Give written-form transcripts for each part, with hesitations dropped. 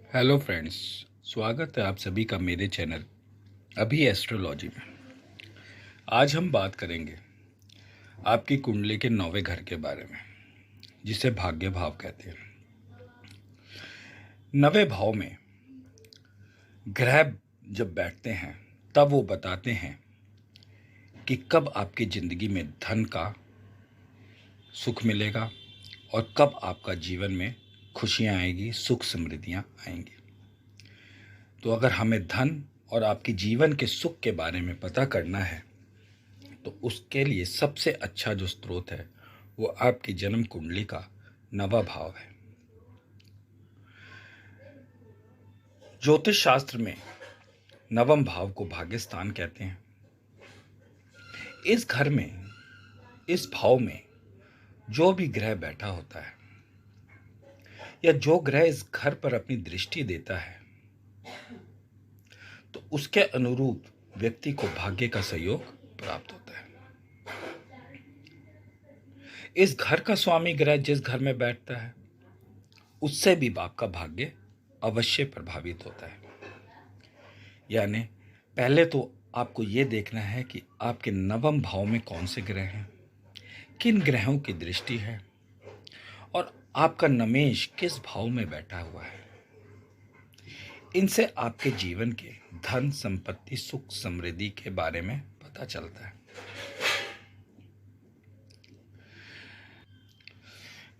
Hello friends. स्वागत है आप सभी का मेरे चैनल अभी एस्ट्रोलॉजी में। आज हम बात करेंगे आपकी कुंडली के 9वें घर के बारे में, जिसे भाग्य भाव कहते हैं। 9वें भाव में ग्रह जब बैठते हैं तब वो बताते हैं कि कब आपकी ज़िंदगी में धन का सुख मिलेगा और कब आपका जीवन में खुशियाँ आएंगी, सुख समृद्धियाँ आएंगी। तो अगर हमें धन और आपके जीवन के सुख के बारे में पता करना है तो उसके लिए सबसे अच्छा जो स्रोत है वो आपकी जन्म कुंडली का 9वां भाव है। ज्योतिष शास्त्र में 9वें भाव को भाग्य स्थान कहते हैं। इस घर में, इस भाव में जो भी ग्रह बैठा होता है या जो ग्रह इस घर पर अपनी दृष्टि देता है तो उसके अनुरूप व्यक्ति को भाग्य का सहयोग प्राप्त होता है। इस घर का स्वामी ग्रह जिस घर में बैठता है उससे भी आपका भाग्य अवश्य प्रभावित होता है। यानी पहले तो आपको ये देखना है कि आपके 9वें भाव में कौन से ग्रह हैं, किन ग्रहों की दृष्टि है और आपका नमेश किस भाव में बैठा हुआ है। इनसे आपके जीवन के धन, संपत्ति, सुख, समृद्धि के बारे में पता चलता है।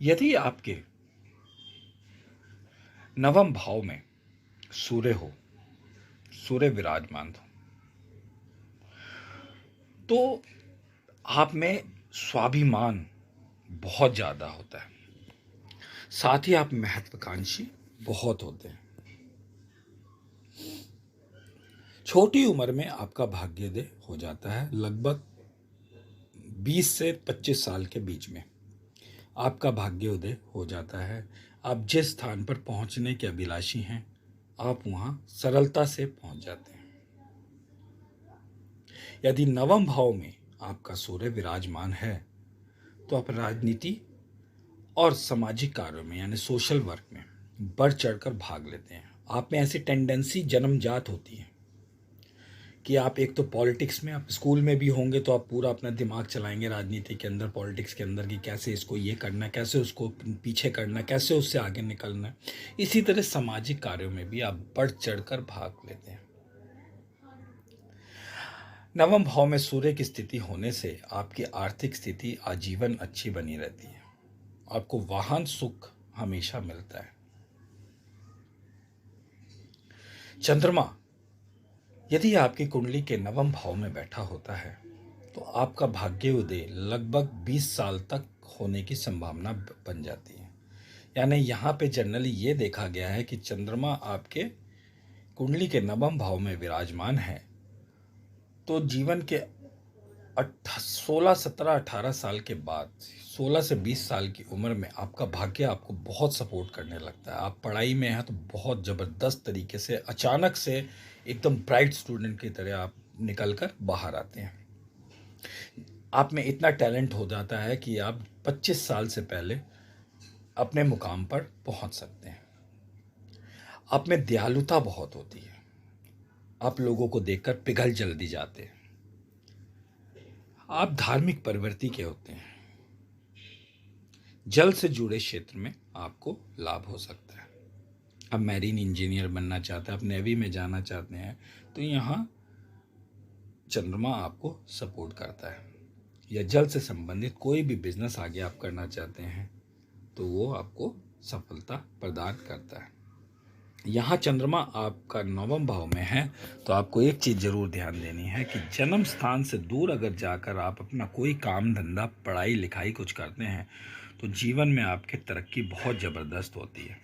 यदि आपके 9वें भाव में सूर्य हो, सूर्य विराजमान हो, तो आप में स्वाभिमान बहुत ज़्यादा होता है। साथ ही आप महत्वाकांक्षी बहुत होते हैं। छोटी उम्र में आपका भाग्योदय हो जाता है। लगभग 20 से 25 साल के बीच में आपका भाग्योदय हो जाता है। आप जिस स्थान पर पहुंचने के अभिलाषी हैं आप वहां सरलता से पहुंच जाते हैं। यदि 9वें भाव में आपका सूर्य विराजमान है तो आप राजनीति और सामाजिक कार्यों में यानी सोशल वर्क में बढ़ चढ़कर भाग लेते हैं। आप में ऐसी टेंडेंसी जन्मजात होती है कि आप एक तो पॉलिटिक्स में, आप स्कूल में भी होंगे तो आप पूरा अपना दिमाग चलाएंगे राजनीति के अंदर, पॉलिटिक्स के अंदर, कि कैसे इसको ये करना है, कैसे उसको पीछे करना है, कैसे उससे आगे निकलना है। इसी तरह सामाजिक कार्यों में भी आप बढ़ चढ़कर भाग लेते हैं। 9वें भाव में सूर्य की स्थिति होने से आपकी आर्थिक स्थिति आजीवन अच्छी बनी रहती है। आपको वाहन सुख हमेशा मिलता है। चंद्रमा यदि आपकी कुंडली के 9वें भाव में बैठा होता है तो आपका भाग्योदय लगभग 20 साल तक होने की संभावना बन जाती है। यानी यहाँ पे जनरली ये देखा गया है कि चंद्रमा आपके कुंडली के 9वें भाव में विराजमान है तो जीवन के 16, 17, 18 साल के बाद, 16 से 20 साल की उम्र में आपका भाग्य आपको बहुत सपोर्ट करने लगता है। आप पढ़ाई में हैं तो बहुत ज़बरदस्त तरीके से अचानक से एकदम ब्राइट स्टूडेंट की तरह आप निकल कर बाहर आते हैं। आप में इतना टैलेंट हो जाता है कि आप 25 साल से पहले अपने मुकाम पर पहुंच सकते हैं। आप में दयालुता बहुत होती है। आप लोगों को देखकर पिघल जल्दी जाते हैं। आप धार्मिक प्रवृत्ति के होते हैं। जल से जुड़े क्षेत्र में आपको लाभ हो सकता है। आप मैरीन इंजीनियर बनना चाहते हैं, आप नेवी में जाना चाहते हैं तो यहाँ चंद्रमा आपको सपोर्ट करता है। या जल से संबंधित कोई भी बिजनेस आगे आप करना चाहते हैं तो वो आपको सफलता प्रदान करता है। यहाँ चंद्रमा आपका 9वें भाव में है तो आपको एक चीज़ ज़रूर ध्यान देनी है कि जन्म स्थान से दूर अगर जाकर आप अपना कोई काम धंधा, पढ़ाई लिखाई कुछ करते हैं तो जीवन में आपकी तरक्की बहुत ज़बरदस्त होती है।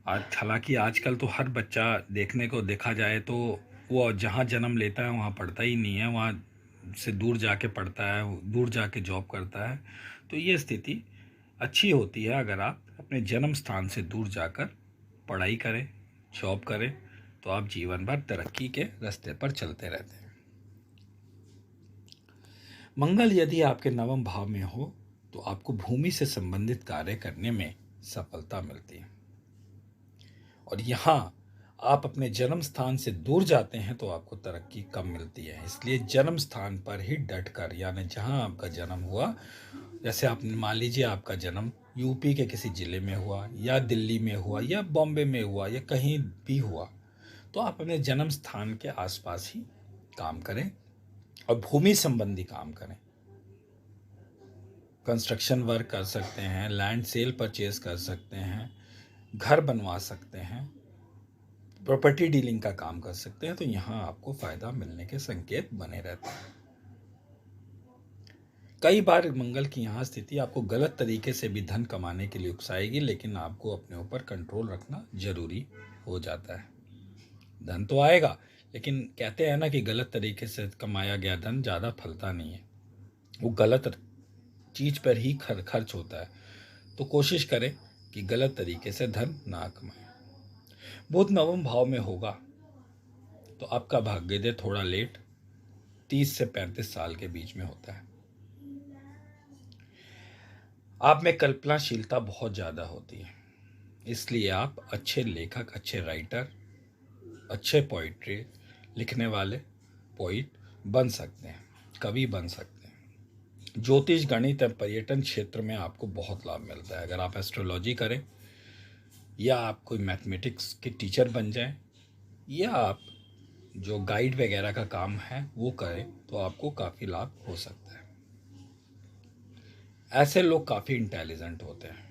आज हालांकि आजकल तो हर बच्चा देखने को देखा जाए तो वो जहाँ जन्म लेता है वहाँ पढ़ता ही नहीं है, वहाँ से दूर जाके पढ़ता है, दूर जाके जॉब करता है। तो ये स्थिति अच्छी होती है अगर आप अपने जन्म स्थान से दूर जाकर पढ़ाई करें, जॉब करें तो आप जीवन भर तरक्की के रास्ते पर चलते रहते हैं। मंगल यदि आपके 9वें भाव में हो तो आपको भूमि से संबंधित कार्य करने में सफलता मिलती है और यहाँ आप अपने जन्म स्थान से दूर जाते हैं तो आपको तरक्की कम मिलती है। इसलिए जन्म स्थान पर ही डट कर, यानी जहाँ आपका जन्म हुआ, जैसे आप मान लीजिए आपका जन्म यूपी के किसी ज़िले में हुआ या दिल्ली में हुआ या बॉम्बे में हुआ या कहीं भी हुआ, तो आप अपने जन्म स्थान के आसपास ही काम करें और भूमि संबंधी काम करें। कंस्ट्रक्शन वर्क कर सकते हैं, लैंड सेल परचेज कर सकते हैं, घर बनवा सकते हैं, प्रॉपर्टी डीलिंग का काम कर सकते हैं। तो यहाँ आपको फायदा मिलने के संकेत बने रहते हैं। कई बार मंगल की यहाँ स्थिति आपको गलत तरीके से भी धन कमाने के लिए उकसाएगी, लेकिन आपको अपने ऊपर कंट्रोल रखना जरूरी हो जाता है। धन तो आएगा, लेकिन कहते हैं ना कि गलत तरीके से कमाया गया धन ज़्यादा फलता नहीं है, वो गलत चीज़ पर ही खर्च होता है। तो कोशिश करें कि गलत तरीके से धन ना कमाएं। बुध नवम भाव में होगा तो आपका भाग्योदय थोड़ा लेट 30 से 35 साल के बीच में होता है। आप में कल्पनाशीलता बहुत ज़्यादा होती है, इसलिए आप अच्छे लेखक, अच्छे राइटर, अच्छे पोइट्री लिखने वाले पोइट बन सकते हैं, कवि बन सकते हैं। ज्योतिष, गणित और पर्यटन क्षेत्र में आपको बहुत लाभ मिलता है। अगर आप एस्ट्रोलॉजी करें या आप कोई मैथमेटिक्स के टीचर बन जाएं या आप जो गाइड वगैरह का काम है वो करें, तो आपको काफ़ी लाभ हो सकता है। ऐसे लोग काफ़ी इंटेलिजेंट होते हैं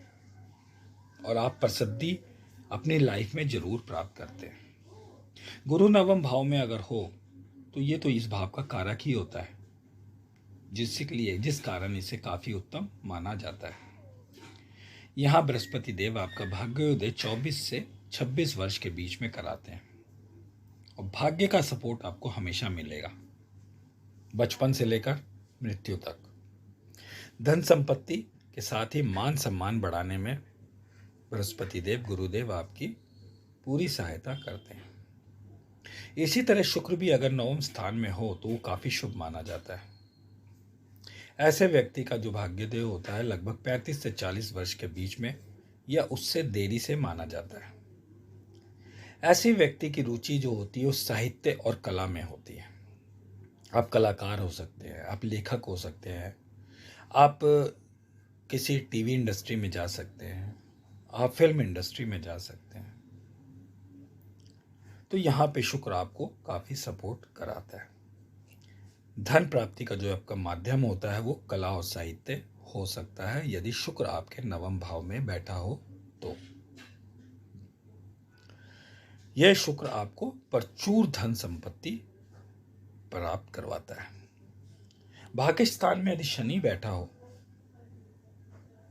और आप प्रसिद्धि अपनी लाइफ में ज़रूर प्राप्त करते हैं। गुरु नवम भाव में अगर हो तो ये तो इस भाव का कारक ही होता है, जिस कारण इसे काफ़ी उत्तम माना जाता है। यहाँ बृहस्पति देव आपका भाग्योदय 24 से 26 वर्ष के बीच में कराते हैं और भाग्य का सपोर्ट आपको हमेशा मिलेगा, बचपन से लेकर मृत्यु तक। धन संपत्ति के साथ ही मान सम्मान बढ़ाने में बृहस्पति देव, गुरुदेव आपकी पूरी सहायता करते हैं। इसी तरह शुक्र भी अगर नवम स्थान में हो तो वो काफ़ी शुभ माना जाता है। ऐसे व्यक्ति का जो भाग्योदय होता है लगभग 35 से 40 वर्ष के बीच में या उससे देरी से माना जाता है। ऐसे व्यक्ति की रुचि जो होती है वो साहित्य और कला में होती है। आप कलाकार हो सकते हैं, आप लेखक हो सकते हैं, आप किसी टीवी इंडस्ट्री में जा सकते हैं, आप फिल्म इंडस्ट्री में जा सकते हैं। तो यहाँ पे शुक्र आपको काफ़ी सपोर्ट कराता है। धन प्राप्ति का जो आपका माध्यम होता है वो कला और साहित्य हो सकता है, यदि शुक्र आपके नवम भाव में बैठा हो तो। यह शुक्र आपको प्रचुर धन संपत्ति प्राप्त करवाता है। भाग्य स्थान में यदि शनि बैठा हो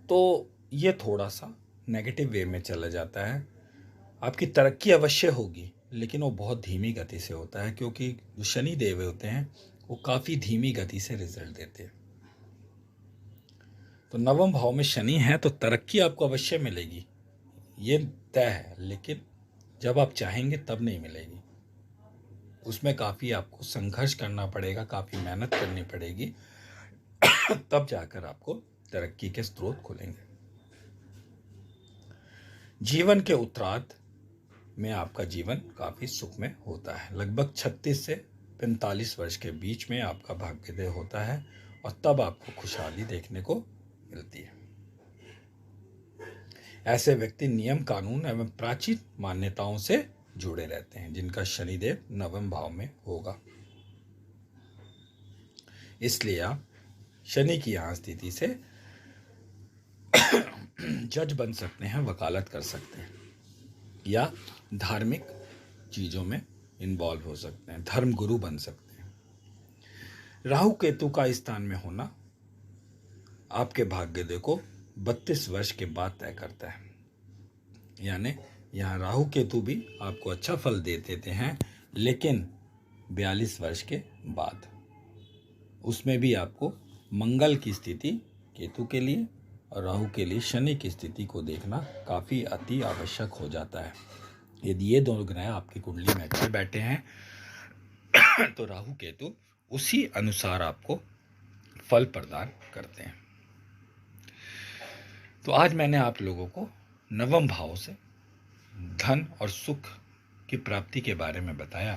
तो ये थोड़ा सा नेगेटिव वे में चला जाता है। आपकी तरक्की अवश्य होगी, लेकिन वो बहुत धीमी गति से होता है, क्योंकि जो शनि देव होते हैं वो काफ़ी धीमी गति से रिजल्ट देते हैं। तो नवम भाव में शनि है तो तरक्की आपको अवश्य मिलेगी, ये तय है, लेकिन जब आप चाहेंगे तब नहीं मिलेगी। उसमें काफ़ी आपको संघर्ष करना पड़ेगा, काफ़ी मेहनत करनी पड़ेगी, तब जाकर आपको तरक्की के स्रोत खुलेंगे। जीवन के उत्तरार्ध में आपका जीवन काफ़ी सुखमय होता है। लगभग 36 से 45 वर्ष के बीच में आपका भाग्योदय होता है और तब आपको खुशहाली देखने को मिलती है। ऐसे व्यक्ति नियम, कानून एवं प्राचीन मान्यताओं से जुड़े रहते हैं, जिनका शनिदेव नवम भाव में होगा। इसलिए आप शनि की यहाँ स्थिति से जज बन सकते हैं, वकालत कर सकते हैं या धार्मिक चीज़ों में इन्वॉल्व हो सकते हैं, धर्म गुरु बन सकते हैं। राहु केतु का स्थान में होना आपके भाग्योदय को 32 वर्ष के बाद तय करता है। यानी यहाँ राहु केतु भी आपको अच्छा फल दे देते हैं, लेकिन 42 वर्ष के बाद। उसमें भी आपको मंगल की स्थिति केतु के लिए और राहु के लिए शनि की स्थिति को देखना काफ़ी अति आवश्यक हो जाता है। यदि ये दोनों ग्रह आपकी कुंडली में अच्छे बैठे हैं तो राहु केतु उसी अनुसार आपको फल प्रदान करते हैं। तो आज मैंने आप लोगों को नवम भाव से धन और सुख की प्राप्ति के बारे में बताया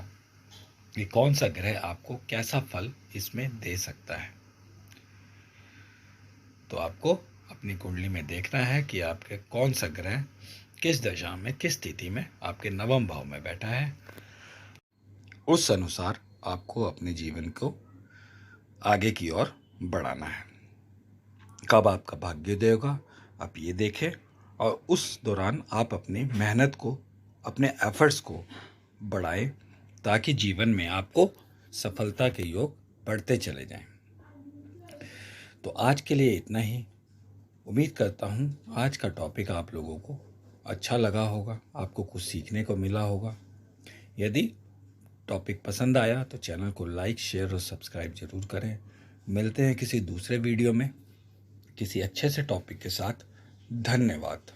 कि कौन सा ग्रह आपको कैसा फल इसमें दे सकता है। तो आपको अपनी कुंडली में देखना है कि आपके कौन सा ग्रह किस दशा में, किस स्थिति में आपके नवम भाव में बैठा है। उस अनुसार आपको अपने जीवन को आगे की ओर बढ़ाना है। कब आपका भाग्योदय होगा आप ये देखें, और उस दौरान आप अपनी मेहनत को, अपने एफर्ट्स को बढ़ाएं, ताकि जीवन में आपको सफलता के योग बढ़ते चले जाएं। तो आज के लिए इतना ही। उम्मीद करता हूँ आज का टॉपिक आप लोगों को अच्छा लगा होगा, आपको कुछ सीखने को मिला होगा। यदि टॉपिक पसंद आया तो चैनल को लाइक, शेयर और सब्सक्राइब जरूर करें। मिलते हैं किसी दूसरे वीडियो में किसी अच्छे से टॉपिक के साथ। धन्यवाद।